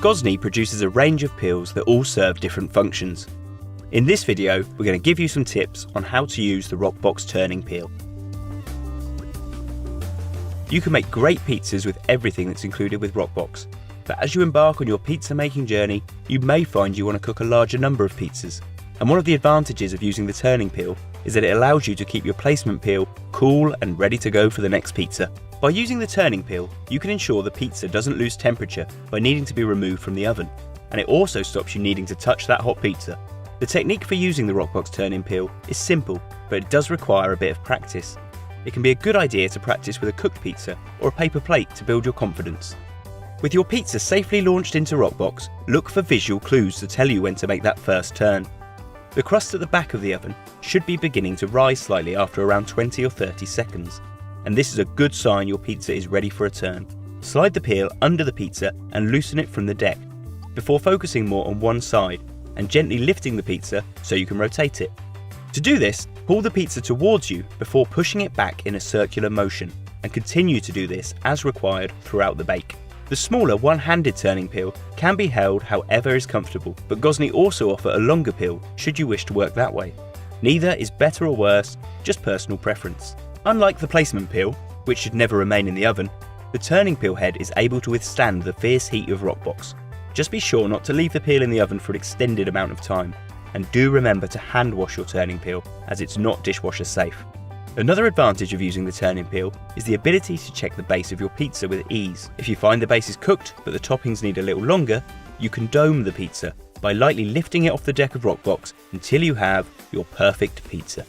Gozney produces a range of peels that all serve different functions. In this video, we're going to give you some tips on how to use the Roccbox Turning Peel. You can make great pizzas with everything that's included with Roccbox, but as you embark on your pizza making journey, you may find you want to cook a larger number of pizzas. And one of the advantages of using the turning peel is that it allows you to keep your placement peel cool and ready to go for the next pizza. By using the turning peel, you can ensure the pizza doesn't lose temperature by needing to be removed from the oven, and it also stops you needing to touch that hot pizza. The technique for using the Roccbox Turning Peel is simple, but it does require a bit of practice. It can be a good idea to practice with a cooked pizza or a paper plate to build your confidence. With your pizza safely launched into Roccbox, look for visual clues to tell you when to make that first turn. The crust at the back of the oven should be beginning to rise slightly after around 20 or 30 seconds, and this is a good sign your pizza is ready for a turn. Slide the peel under the pizza and loosen it from the deck, before focusing more on one side and gently lifting the pizza so you can rotate it. To do this, pull the pizza towards you before pushing it back in a circular motion, and continue to do this as required throughout the bake. The smaller one-handed turning peel can be held however is comfortable, but Gozney also offer a longer peel should you wish to work that way. Neither is better or worse, just personal preference. Unlike the placement peel, which should never remain in the oven, the turning peel head is able to withstand the fierce heat of Roccbox. Just be sure not to leave the peel in the oven for an extended amount of time, and do remember to hand wash your turning peel as it's not dishwasher safe. Another advantage of using the turning peel is the ability to check the base of your pizza with ease. If you find the base is cooked but the toppings need a little longer, you can dome the pizza by lightly lifting it off the deck of Roccbox until you have your perfect pizza.